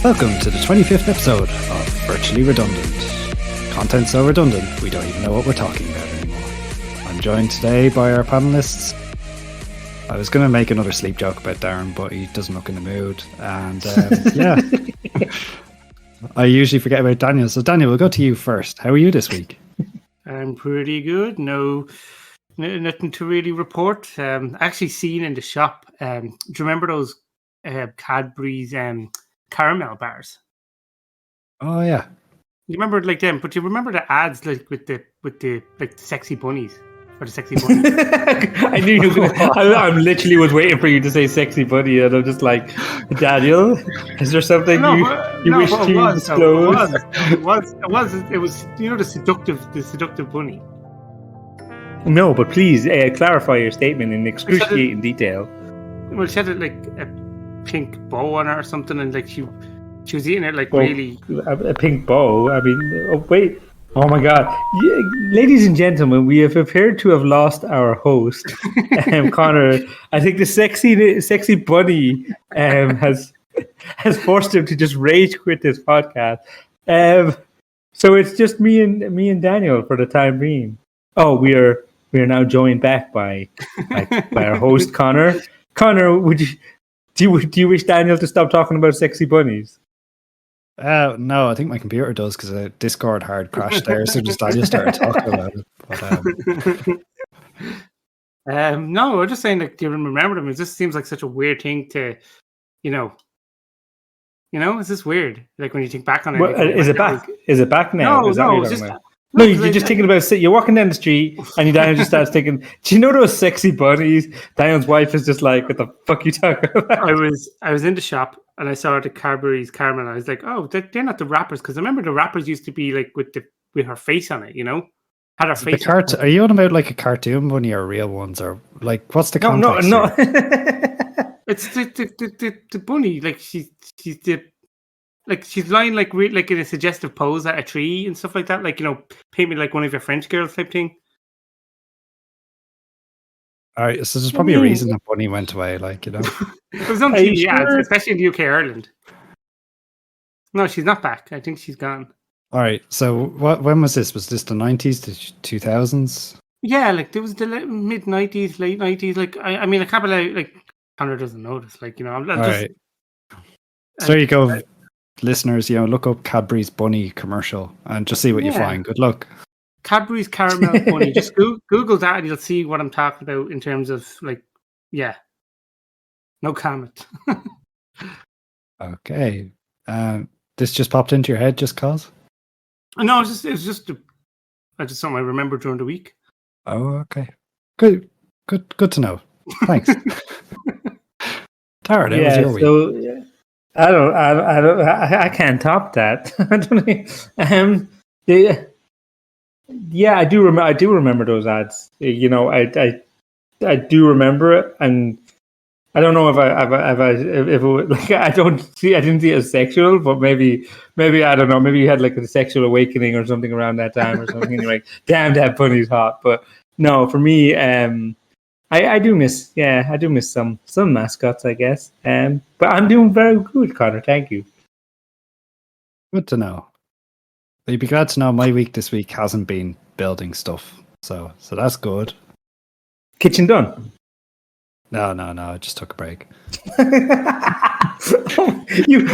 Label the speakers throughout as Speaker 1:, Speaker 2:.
Speaker 1: Welcome to the 25th episode of Virtually Redundant. Content so redundant, we don't even know what we're talking about anymore. I'm joined today by our panelists. I was going to make another sleep joke about Darren, but he doesn't look in the mood. And yeah, I usually forget about Daniel. So Daniel, we'll go to you first. How are you this week?
Speaker 2: I'm pretty good. Nothing to really report. Actually seen in the shop. Do you remember those Cadburys caramel bars?
Speaker 1: Oh yeah.
Speaker 2: You remember like them, but you remember the ads like with the like the sexy bunnies or the sexy bunnies?
Speaker 3: I knew you were gonna, I'm literally was waiting for you to say sexy bunny, and I'm just like, Daniel, is there something you wish to disclose?
Speaker 2: It was you know the seductive bunny.
Speaker 3: No, but please clarify your statement in excruciating detail.
Speaker 2: Well, she had like a pink bow on her or something, and like she was eating it like really
Speaker 3: a pink bow. I mean, oh wait, oh my god, ladies and gentlemen, we have appeared to have lost our host, Connor. I think the sexy bunny has forced him to just rage quit this podcast. So it's just me and Daniel for the time being. Oh, we are now joined back by our host Connor. Connor, do you wish Daniel to stop talking about sexy bunnies?
Speaker 1: No, I think my computer does because a Discord hard crashed there, so just Daniel started talking about it. But,
Speaker 2: no, I'm just saying, like, do you remember them? It just seems like such a weird thing to, you know, it's just weird. Like when you think back on it.
Speaker 3: Well, is it back? Is it back now?
Speaker 2: No, it's just.
Speaker 3: No, you're just thinking about you're walking down the street and Daniel just starts thinking, do you know those sexy bunnies? Daniel's wife is just like, what the fuck are you talking about?
Speaker 2: I was in the shop and I saw the Cadburys caramel and I was like, oh, they're not the wrappers, because I remember the wrappers used to be like with her face on it, you know? Had her face on it.
Speaker 1: Are you on about like a cartoon bunny or real ones, or like what's the context?
Speaker 3: No.
Speaker 2: It's the bunny, like she's lying like in a suggestive pose at a tree and stuff like that. Like, you know, paint me like one of your French girls type thing.
Speaker 1: All right, so there's probably a reason that bunny went away. Like, you know,
Speaker 2: it was on TV ads, especially in the UK, Ireland. No, she's not back. I think she's gone.
Speaker 1: All right, so when was this? Was this the 90s to 2000s?
Speaker 2: Yeah, like there was the mid 90s, late 90s. Like I mean, I can't believe like Connor doesn't know this. Like, you know, I'm just. All right.
Speaker 1: So there you go. Listeners, you know, look up Cadbury's bunny commercial and just see what you find. Good luck.
Speaker 2: Cadbury's caramel bunny. Just Google that and you'll see what I'm talking about in terms of like, yeah. No comment.
Speaker 1: Okay. This just popped into your head just cause?
Speaker 2: No, it was just something I remembered during the week.
Speaker 1: Oh, okay. Good to know. Thanks. Tara, that was your week.
Speaker 3: So, yeah. I can't top that. I do remember those ads. You know, I do remember it, and I don't know if it was, like, I didn't see it as sexual, but maybe I don't know. Maybe you had like a sexual awakening or something around that time or something. And you're like, damn, that bunny's hot. But no, for me, I do miss some mascots, I guess. But I'm doing very good, Connor. Thank you.
Speaker 1: Good to know. You'd be glad to know my week this week hasn't been building stuff. So that's good.
Speaker 3: Kitchen done?
Speaker 1: No. I just took a break.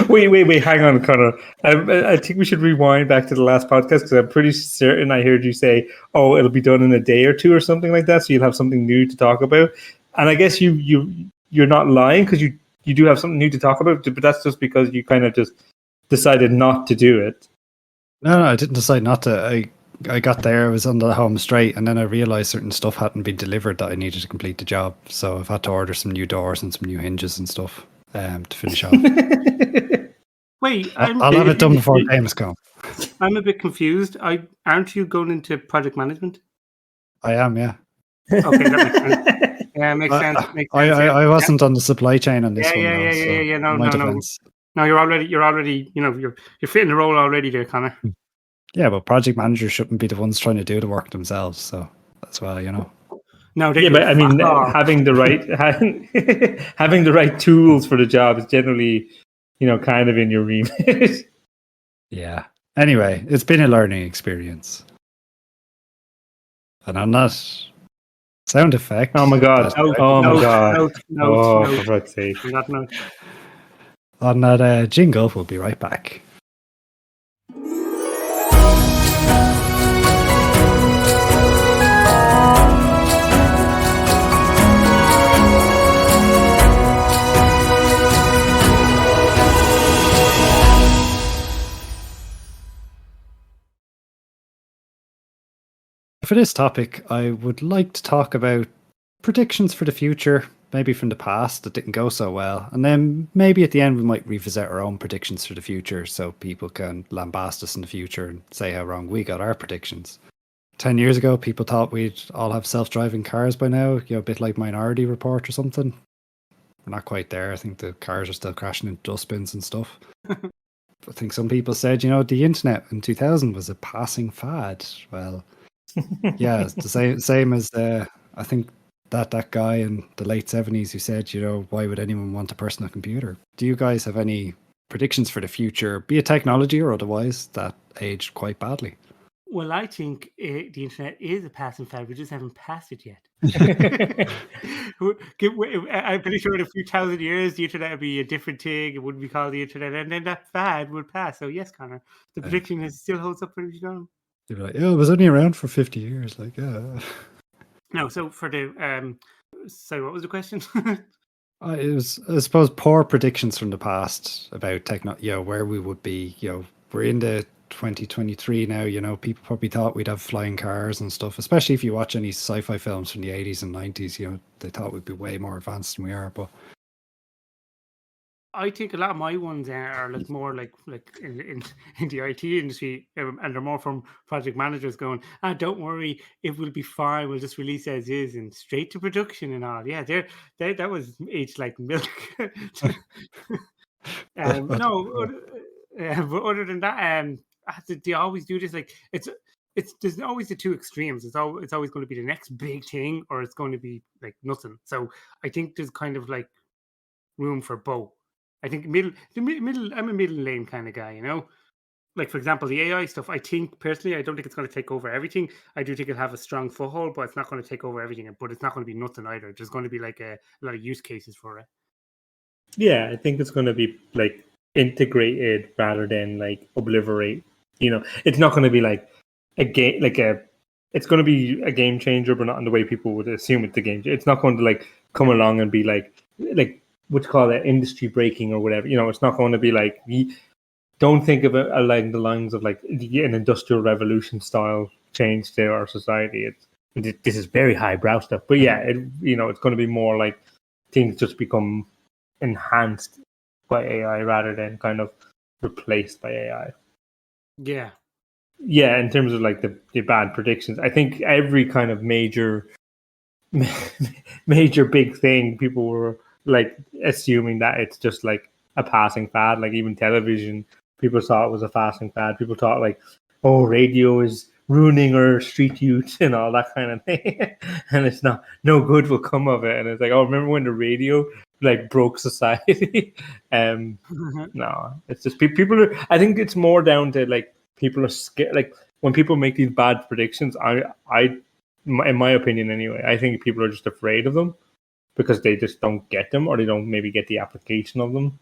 Speaker 3: Wait, hang on, Connor. I think we should rewind back to the last podcast because I'm pretty certain I heard you say, "Oh, it'll be done in a day or two or something like that." So you'll have something new to talk about. And I guess you're not lying because you do have something new to talk about, but that's just because you kind of just decided not to do it.
Speaker 1: No, I didn't decide not to. I got there, I was on the home straight, and then I realised certain stuff hadn't been delivered that I needed to complete the job. So I've had to order some new doors and some new hinges and stuff to finish off.
Speaker 2: Wait,
Speaker 1: I'll have it done before Gamescom.
Speaker 2: I'm a bit confused. Aren't you going into project management?
Speaker 1: I am, yeah.
Speaker 2: Okay, that makes sense. Yeah, makes sense.
Speaker 1: I wasn't on the supply chain on this one.
Speaker 2: Yeah. No, you're already. You know, you're fitting the role already there, Connor.
Speaker 1: Yeah, but project managers shouldn't be the ones trying to do the work themselves. So that's why, you know.
Speaker 2: No,
Speaker 3: but I mean, having the right tools for the job is generally, kind of in your remit.
Speaker 1: Yeah. Anyway, it's been a learning experience. And on that sound effect.
Speaker 3: Oh my god. Oh my god.
Speaker 2: Note.
Speaker 3: For fuck's sake.
Speaker 2: Not note.
Speaker 1: On that jingle, we'll be right back. For this topic, I would like to talk about predictions for the future, maybe from the past that didn't go so well. And then maybe at the end, we might revisit our own predictions for the future so people can lambast us in the future and say how wrong we got our predictions. 10 years ago, people thought we'd all have self-driving cars by now, a bit like Minority Report or something. We're not quite there. I think the cars are still crashing into dustbins and stuff. I think some people said, the internet in 2000 was a passing fad. Well, yeah, it's the same as I think that guy in the late 70s who said, why would anyone want a personal computer? Do you guys have any predictions for the future, be it technology or otherwise, that aged quite badly?
Speaker 2: Well, I think the internet is a passing fad. We just haven't passed it yet. I'm pretty sure in a few thousand years, the internet would be a different thing. It wouldn't be called the internet. And then that fad would pass. So yes, Connor, the prediction still holds up pretty strong.
Speaker 1: You'd be like, it was only around for 50 years.
Speaker 2: No, so for the... so what was the question?
Speaker 1: It was, I suppose, poor predictions from the past about where we would be. We're in the 2023 now. People probably thought we'd have flying cars and stuff, especially if you watch any sci-fi films from the 80s and 90s. They thought we'd be way more advanced than we are. But
Speaker 2: I think a lot of my ones are more like in the IT industry, and they're more from project managers going, don't worry, it will be fine. We'll just release as is and straight to production and all. Yeah, that was aged like milk. No, but other than that, they always do this. Like it's there's always the two extremes. It's always going to be the next big thing, or it's going to be like nothing. So I think there's kind of like room for both. I think middle. I'm a middle lane kind of guy, Like for example, the AI stuff. I think personally, I don't think it's going to take over everything. I do think it'll have a strong foothold, but it's not going to take over everything. But it's not going to be nothing either. There's going to be like a lot of use cases for it.
Speaker 3: Yeah, I think it's going to be like integrated rather than like obliterate. It's not going to be like a game, it's going to be a game changer, but not in the way people would assume it's a game changer. It's not going to like come along and be like what you call it, industry breaking or whatever. It's not going to be like, don't think of it along the lines of like an industrial revolution style change to our society. This is very highbrow stuff, but yeah, it's going to be more like things just become enhanced by AI rather than kind of replaced by AI.
Speaker 2: Yeah.
Speaker 3: Yeah, in terms of like the bad predictions, I think every kind of major big thing, people were like assuming that it's just like a passing fad. Like even television, people thought it was a passing fad. People thought like, oh, radio is ruining our street youth and all that kind of thing. And it's no good will come of it. And it's like, oh, remember when the radio like broke society? No, it's just people are, I think it's more down to like people are scared. Like when people make these bad predictions, in my opinion anyway, I think people are just afraid of them because they just don't get them, or they don't maybe get the application of them.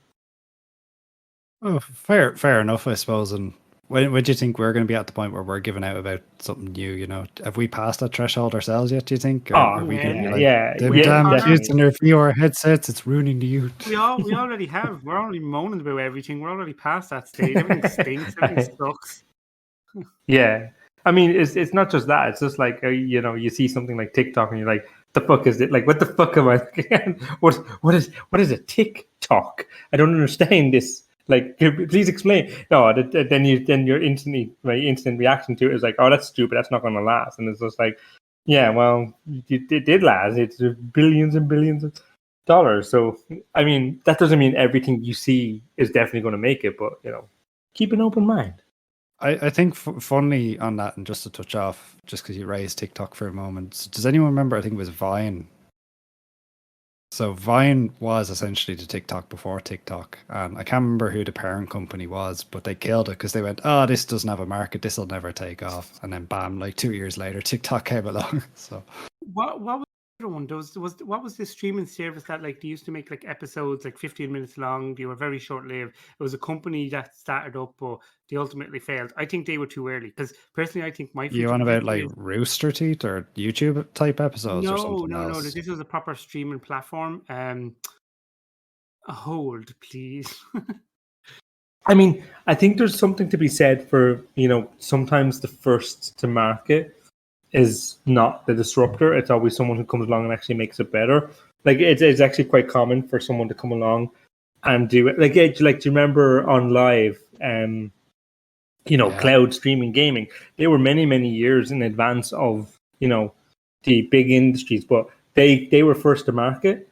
Speaker 1: Oh, fair enough, I suppose. And when do you think we're going to be at the point where we're giving out about something new? Have we passed that threshold ourselves yet, do you think? Or are we going to be like, damn kids in their VR headsets, it's ruining the youth?
Speaker 2: We already have. We're already moaning about everything. We're already past that stage. Everything stinks. Everything sucks.
Speaker 3: Yeah. I mean, it's not just that. It's just like, you see something like TikTok and you're like, the fuck is it? Like, what the fuck am I thinking? What is a TikTok? I don't understand this. Like, please explain. No, then your instant reaction to it is like, oh, that's stupid. That's not going to last. And it's just like, yeah, well, it did last. It's billions and billions of dollars. So, I mean, that doesn't mean everything you see is definitely going to make it, but keep an open mind.
Speaker 1: I think funnily on that, and just to touch off, just because you raised TikTok for a moment, does anyone remember? I think it was Vine. So Vine was essentially the TikTok before TikTok. And I can't remember who the parent company was, but they killed it because they went, oh, this doesn't have a market. This will never take off. And then bam, like 2 years later, TikTok came along. So
Speaker 2: What was the other one? What was the streaming service that like they used to make like episodes like 15 minutes long? They were very short lived. It was a company that started up, but they ultimately failed. I think they were too early because personally, I think my
Speaker 1: you
Speaker 2: future
Speaker 1: on about
Speaker 2: potential
Speaker 1: like
Speaker 2: is
Speaker 1: Rooster Teeth or YouTube type episodes or
Speaker 2: no,
Speaker 1: something
Speaker 2: no, no.
Speaker 1: else?
Speaker 2: This was a proper streaming platform. Hold, please.
Speaker 3: I mean, I think there's something to be said for, sometimes the first to market is not the disruptor. It's always someone who comes along and actually makes it better. Like it's actually quite common for someone to come along and do it. Like, do you remember on Live,
Speaker 1: Yeah.
Speaker 3: cloud streaming gaming? They were many, many years in advance of, the big industries, but they were first to market.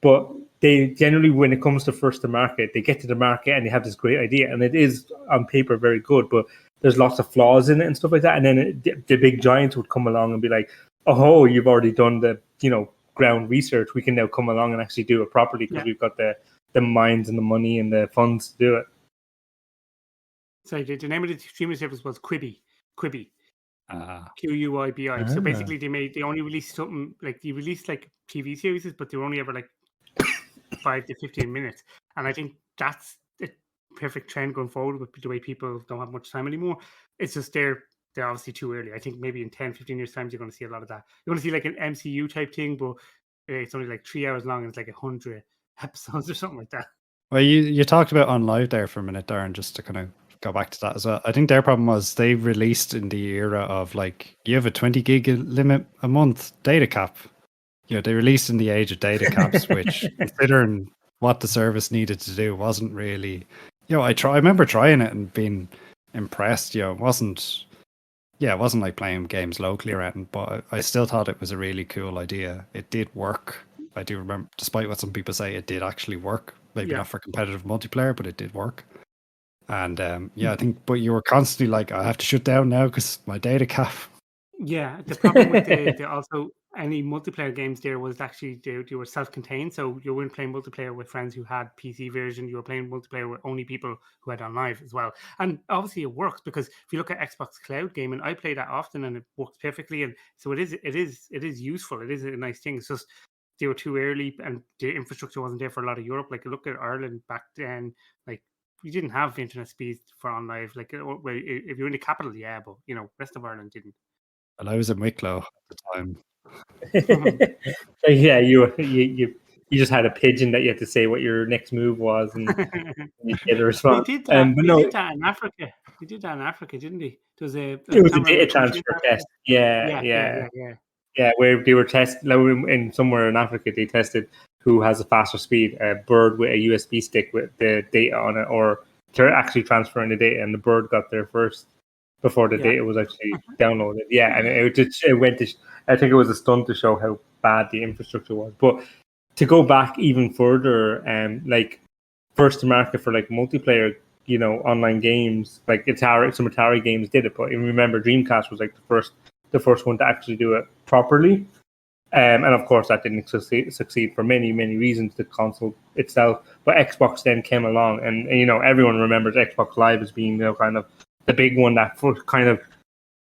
Speaker 3: But they generally, when it comes to first to market, they get to the market and they have this great idea, and it is on paper very good, but there's lots of flaws in it and stuff like that. And then the big giants would come along and be like, "Oh, you've already done the ground research. We can now come along and actually do it properly because we've got the minds and the money and the funds to do it."
Speaker 2: Sorry, the name of the streaming service was Quibi. Quibi.
Speaker 1: Ah.
Speaker 2: QUIBI. So basically, they only released something like they released like TV series, but they were only ever like 5 to 15 minutes. And I think that's the perfect trend going forward with the way people don't have much time anymore. It's just they're obviously too early. I think maybe in 10, 15 years' time, you're going to see a lot of that. You're going to see like an MCU type thing, but it's only like 3 hours long and it's like 100 episodes or something like that.
Speaker 1: Well, you talked about On Live there for a minute, Darren, just to kind of go back to that as well. I think their problem was they released in the era of like, you have a 20 gig limit a month data cap. They released in the age of data caps, which considering what the service needed to do wasn't really, I remember trying it and being impressed. It wasn't like playing games locally or anything, but I still thought it was a really cool idea. It did work. I do remember, despite what some people say, it did actually work. Maybe not for competitive multiplayer, but it did work. And I think, but you were constantly like, I have to shut down now because my data cap.
Speaker 2: Yeah, the problem with the also any multiplayer games there was actually they were self-contained, so you weren't playing multiplayer with friends who had PC version. You were playing multiplayer with only people who had on live as well. And obviously it works because if you look at Xbox Cloud Gaming, I play that often and it works perfectly. And so it is useful. It is a nice thing. It's just they were too early and the infrastructure wasn't there for a lot of Europe. Like look at Ireland back then, like we didn't have internet speed for on live. Like if you're in the capital, yeah, but rest of Ireland didn't.
Speaker 1: And I was in Wicklow at the time.
Speaker 3: So yeah, you just had a pigeon that you had to say what your next move was, and you get a response.
Speaker 2: They did that.
Speaker 3: But
Speaker 2: They
Speaker 3: no,
Speaker 2: did that in Africa. They did that in Africa, didn't they? There was
Speaker 3: it was a data transfer test.
Speaker 2: Yeah.
Speaker 3: Yeah, where they were testing in somewhere in Africa, they tested who has a faster speed, a bird with a USB stick with the data on it, or they're actually transferring the data, and the bird got there first before the data was actually downloaded. Yeah, and it went to. I think it was a stunt to show how bad the infrastructure was. But to go back even further, like first to market for like multiplayer, online games, like some Atari games did it. But you remember, Dreamcast was like the first one to actually do it properly. And of course, that didn't succeed for many, many reasons, the console itself. But Xbox then came along, and everyone remembers Xbox Live as being kind of the big one that kind of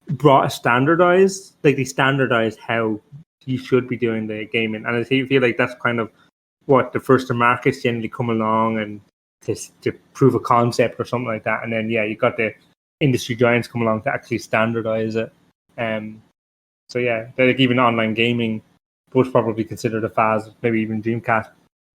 Speaker 3: brought a standardized, like they standardized how you should be doing the gaming. And I feel like that's kind of what the first to markets generally come along and to prove a concept or something like that. And then, you got the industry giants come along to actually standardize it. So yeah, like even online gaming was probably considered a fad, maybe even Dreamcast.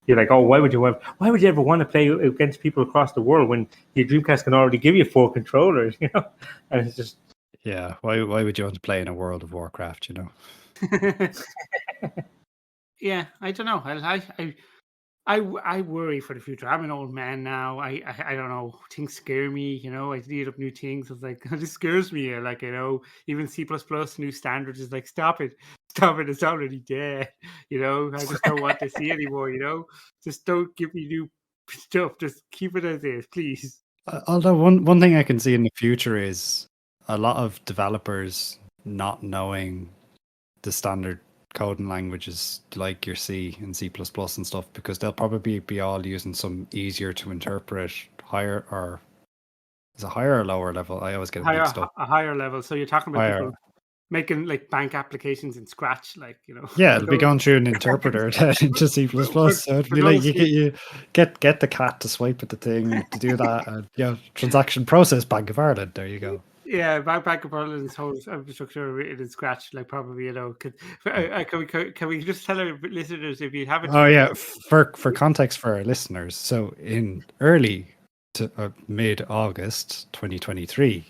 Speaker 3: You're like, oh, why would you ever want to play against people across the world when your Dreamcast can already give you 4 controllers, And it's just,
Speaker 1: yeah, why would you want to play in a World of Warcraft,
Speaker 2: Yeah, I don't know. I worry for the future. I'm an old man now. I don't know. Things scare me. I read up new things. It's like this scares me. Like even C++ new standards is like stop it. It's already dead. I just don't want to see anymore. Just don't give me new stuff. Just keep it as is, please.
Speaker 1: Although one thing I can see in the future is a lot of developers not knowing the standard coding languages like your C and C++ and stuff, because they'll probably be all using some easier to interpret higher, or is it higher or lower level? I always get it mixed up.
Speaker 2: A higher level. So you're talking about
Speaker 1: Higher.
Speaker 2: people making like bank applications in Scratch, like, you know.
Speaker 1: Yeah, it'll be going through an interpreter into C++. So it'll be like you get the cat to swipe at the thing to do that. And, transaction process, Bank of Ireland. There you go.
Speaker 2: Yeah, Bank of Ireland's whole infrastructure written in Scratch, like, probably, you know. Can we just tell our listeners, if you haven't?
Speaker 1: Oh yeah, for context for our listeners. So in early to mid-August 2023,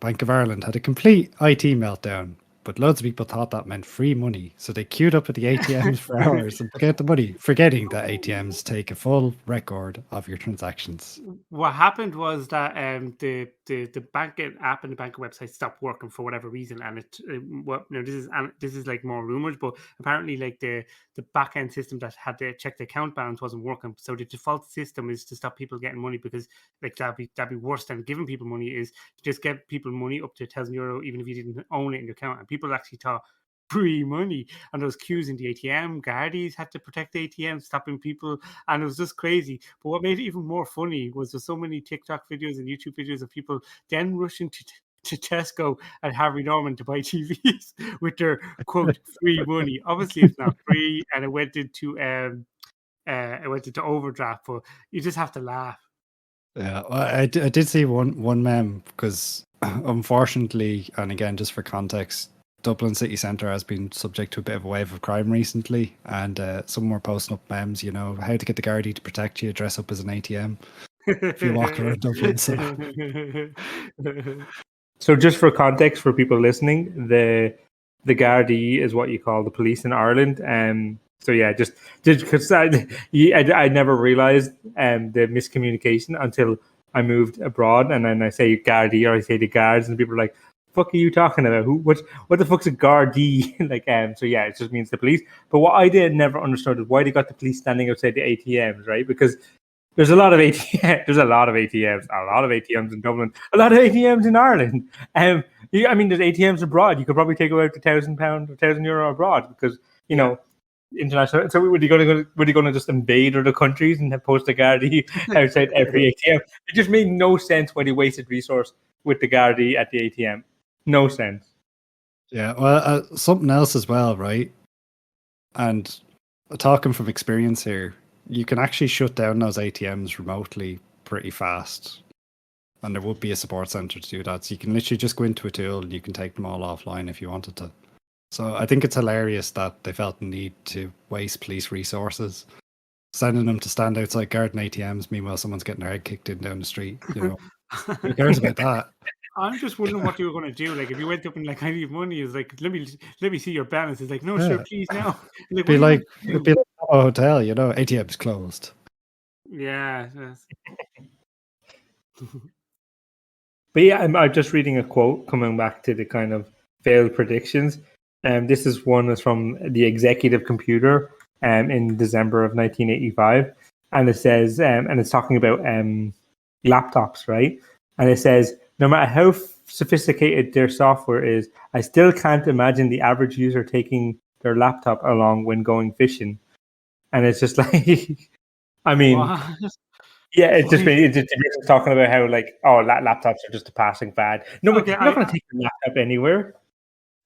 Speaker 1: Bank of Ireland had a complete IT meltdown, but loads of people thought that meant free money, so they queued up at the ATMs for hours and get the money, forgetting that ATMs take a full record of your transactions.
Speaker 2: What happened was that the banking app and the banking website stopped working for whatever reason, and this is like more rumors, but apparently, like, the back end system that had to check the account balance wasn't working. So the default system is to stop people getting money, because like that'd be worse than giving people money, is to just get people money up to €1,000, even if you didn't own it in your account. And people actually thought free money, and those queues in the ATM, Gardays had to protect the ATM, stopping people, and it was just crazy. But what made it even more funny was there's so many TikTok videos and YouTube videos of people then rushing to Tesco and Harvey Norman to buy TVs with their quote free money. Obviously, it's not free, and it went into overdraft. But you just have to laugh.
Speaker 1: Yeah, well, I did see one meme, because unfortunately, and again, just for context, Dublin city centre has been subject to a bit of a wave of crime recently, and some were posting up memes, how to get the Gardaí to protect you, dress up as an ATM if you walk around Dublin.
Speaker 3: So just for context for people listening, the Gardaí is what you call the police in Ireland. So yeah, just because I never realised the miscommunication until I moved abroad, and then I say Gardaí or I say the guards, and people are like, "Fuck are you talking about? What the fuck's a Gardaí?" So yeah, it just means the police. But what I never understood is why they got the police standing outside the ATMs, right? Because there's a lot of ATMs. There's a lot of ATMs. A lot of ATMs in Dublin. A lot of ATMs in Ireland. There's ATMs abroad. You could probably take out £1,000 or €1,000 abroad, because international. So were they going to just invade other countries and post a Gardaí outside every ATM? It just made no sense why they wasted resource with the Gardaí at the ATM. No sense.
Speaker 1: Yeah, well, something else as well, right? And talking from experience here, you can actually shut down those ATMs remotely pretty fast, and there would be a support center to do that. So you can literally just go into a tool and you can take them all offline if you wanted to. So I think it's hilarious that they felt the need to waste police resources, sending them to stand outside guarding ATMs. Meanwhile, someone's getting their head kicked in down the street. Who cares about that?
Speaker 2: I'm just wondering what you were going to do. Like, if you went up and like, I need money, it's like, let me see your balance. It's like, no, sure, please, now.
Speaker 1: It'd be like a hotel, ATM's closed.
Speaker 2: Yeah.
Speaker 3: But yeah, I'm just reading a quote coming back to the kind of failed predictions. This is one that's from the Executive Computer in December of 1985. And it says, and it's talking about laptops, right? And it says, no matter how sophisticated their software is, I still can't imagine the average user taking their laptop along when going fishing. And it's just like, I mean, yeah, it's just talking about how laptops are just a passing fad. No, you're not going to take your laptop anywhere.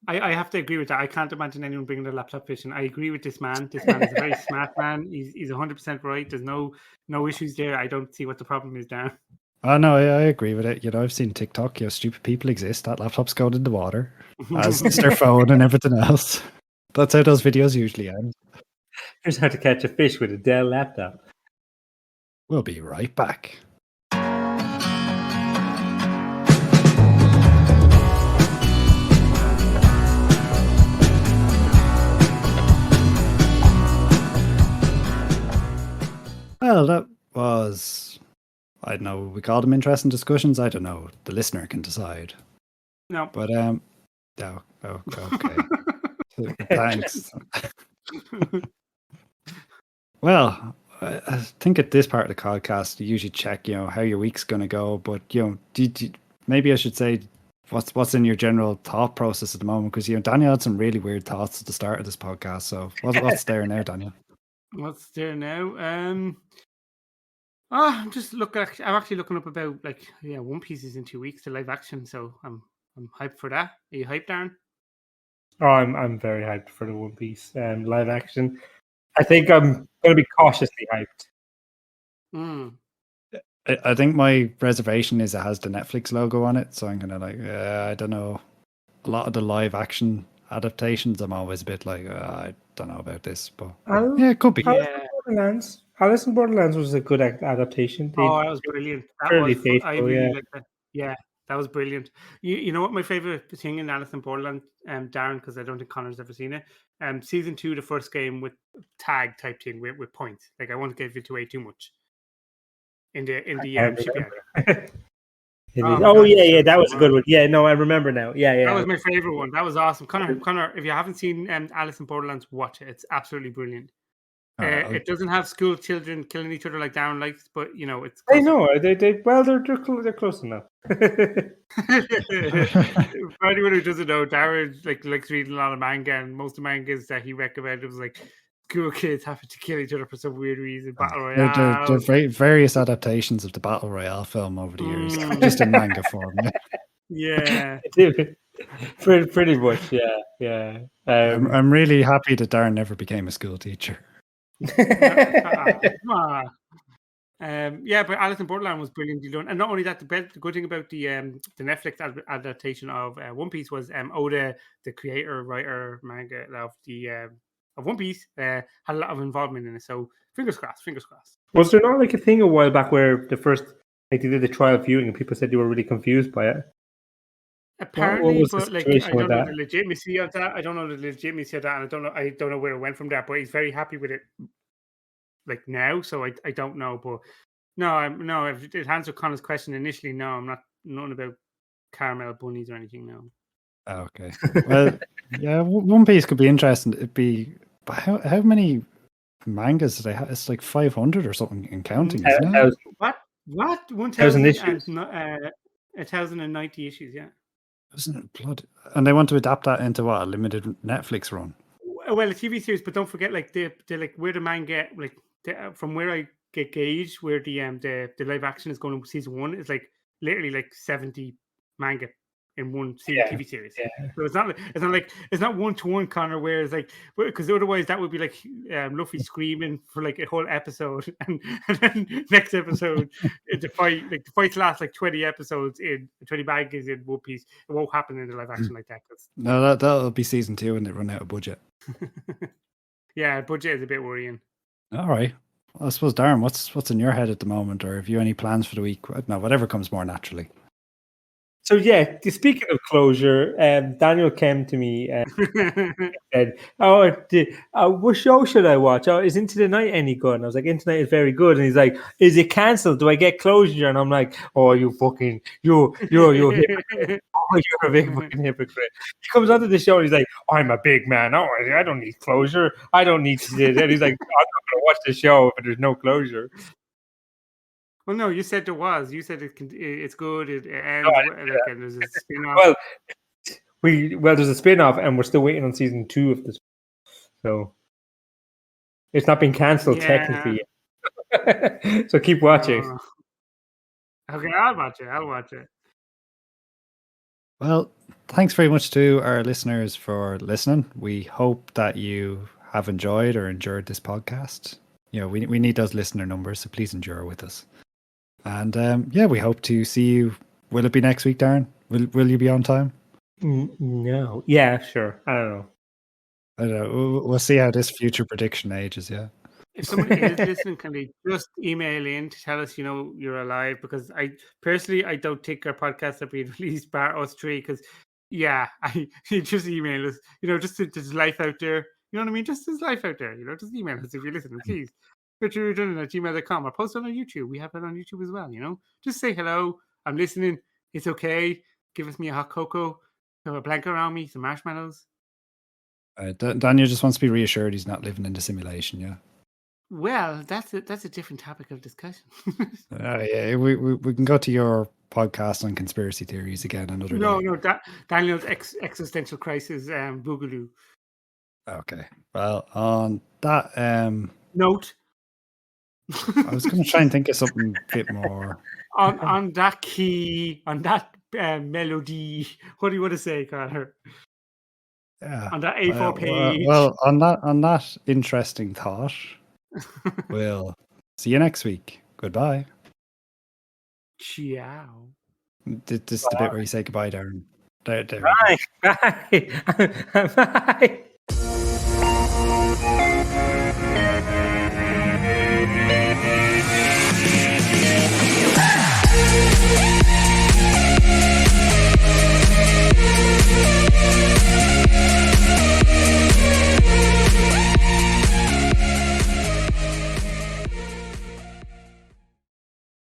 Speaker 2: I have to agree with that. I can't imagine anyone bringing their laptop fishing. I agree with this man. This man is a very smart man. He's 100% right. There's no issues there. I don't see what the problem is, Darren.
Speaker 1: Oh, no, I agree with it. I've seen TikTok. Stupid people exist. That laptop's going in the water, as is their phone and everything else. That's how those videos usually end.
Speaker 3: Here's how to catch a fish with a Dell laptop.
Speaker 1: We'll be right back. Well, that was, I don't know, we call them interesting discussions. I don't know. The listener can decide.
Speaker 2: No.
Speaker 1: But, okay. Thanks. Well, I think at this part of the podcast, you usually check, how your week's going to go. But, maybe I should say, what's in your general thought process at the moment? Because Daniel had some really weird thoughts at the start of this podcast. So what's there now, Daniel?
Speaker 2: What's there now? I'm actually looking up about One Piece is in 2 weeks to live action, so I'm hyped for that. Are you hyped, Darren?
Speaker 3: Oh, I'm very hyped for the One Piece live action. I think I'm going to be cautiously hyped.
Speaker 1: I think my reservation is it has the Netflix logo on it, so I'm kind of like, I don't know. A lot of the live action adaptations, I'm always a bit like, I don't know about this, but yeah, it could be.
Speaker 3: Alice in Borderlands was a good adaptation.
Speaker 2: That was brilliant. That
Speaker 3: fairly
Speaker 2: was
Speaker 3: faithful,
Speaker 2: I really liked that. Yeah, that was brilliant. You know what my favorite thing in Alice in Borderland, Darren, because I don't think Connor's ever seen it. Season 2, the first game with tag type thing with points. Like I won't give it away too much. In the shipyard.
Speaker 3: Yeah, that was a good one. Yeah, no, I remember now. Yeah.
Speaker 2: That was my favorite one. That was awesome. Connor, if you haven't seen Alice in Borderlands, watch it. It's absolutely brilliant. It doesn't have school children killing each other like Darren likes, but it's.
Speaker 3: I know they're close enough.
Speaker 2: For anyone who doesn't know, Darren likes reading a lot of manga, and most of the mangas that he recommended was like school kids having to kill each other for some weird reason. Battle Royale.
Speaker 1: There are various adaptations of the Battle Royale film over the years, just in manga form.
Speaker 2: Yeah.
Speaker 3: Pretty much, yeah.
Speaker 1: I'm really happy that Darren never became a school teacher.
Speaker 2: Yeah, but Alice in Borderland was brilliantly done, and not only that, the good thing about the Netflix adaptation of One Piece was Oda, the creator, writer, manga of One Piece, had a lot of involvement in it. So fingers crossed.
Speaker 3: Was there not a thing a while back where the first they did the trial viewing and people said they were really confused by it?
Speaker 2: Apparently, but I don't know the legitimacy of that. And I don't know where it went from that. But he's very happy with it, now. So I don't know. But no. If it answers Connor's question initially, no, I'm not knowing about caramel bunnies or anything. No.
Speaker 1: Okay. Well, yeah, One Piece could be interesting. It'd be, but how many mangas do they have? It's like 500 or something and counting, isn't it?
Speaker 2: What?
Speaker 3: 1,000 issues?
Speaker 2: 1,090 issues, yeah.
Speaker 1: Isn't it blood? And they want to adapt that into what, a limited Netflix run?
Speaker 2: Well, a TV series, but don't forget, where the manga, from where I get gauged, where the live action is going to season 1 is literally 70 manga in one TV series.
Speaker 3: Yeah.
Speaker 2: So it's not 1-to-1, Connor. Whereas because otherwise that would be Luffy screaming for a whole episode, and then next episode the fights last 20 episodes in 20 mangas in One Piece. It won't happen in the live action like that.
Speaker 1: No, that'll be season 2 when they run out of budget.
Speaker 2: Yeah, budget is a bit worrying.
Speaker 1: All right. Well, I suppose, Darren, what's in your head at the moment, or have you any plans for the week? No, whatever comes more naturally.
Speaker 3: So yeah, speaking of closure, Daniel came to me and said, what show should I watch? Oh, is Into the Night any good? And I was like, Into the Night is very good. And he's like, is it cancelled? Do I get closure? And I'm like, oh, you hypocrite. Oh, you're a big fucking hypocrite. He comes onto the show and he's like, I'm a big man. Oh, I don't need closure. I don't need to do that. He's like, I'm not going to watch the show if there's no closure.
Speaker 2: Well, no, you said there was. You said it's good. It ends. And there's a spin-off.
Speaker 3: Well, there's a spin-off, and we're still waiting on season 2 of this. So it's not been cancelled technically yet. So keep watching.
Speaker 2: Okay, I'll watch it.
Speaker 1: Well, thanks very much to our listeners for listening. We hope that you have enjoyed or endured this podcast. We need those listener numbers, so please endure with us. And we hope to see you. Will it be next week, Darren? Will you be on time?
Speaker 3: No. Yeah, sure. I don't
Speaker 1: know. We'll see how this future prediction ages. Yeah.
Speaker 2: If somebody is listening, can they just email in to tell us, you're alive? Because I don't think our podcast are being released bar us three. Because just email us. Just there's life out there. You know what I mean? Just there's life out there. Just email us if you're listening, please. virtuallyredundant@gmail.com, or post it on YouTube. We have it on YouTube as well. Just say hello. I'm listening. It's okay. Give us me a hot cocoa, have a blanket around me, some marshmallows.
Speaker 1: Daniel just wants to be reassured he's not living in the simulation. Yeah.
Speaker 2: Well, that's a different topic of discussion.
Speaker 1: Yeah, we can go to your podcast on conspiracy theories again another day.
Speaker 2: No, Daniel's existential crisis boogaloo.
Speaker 1: Okay. Well, on that,
Speaker 2: Note.
Speaker 1: I was going to try and think of something a bit more.
Speaker 2: on that key, on that melody. What do you want to say, Connor?
Speaker 1: Yeah.
Speaker 2: On that A4 page.
Speaker 1: Well, on that interesting thought, we'll see you next week. Goodbye.
Speaker 2: Ciao.
Speaker 1: This is the bit where you say goodbye, Darren. There.
Speaker 3: Bye. Bye. Bye.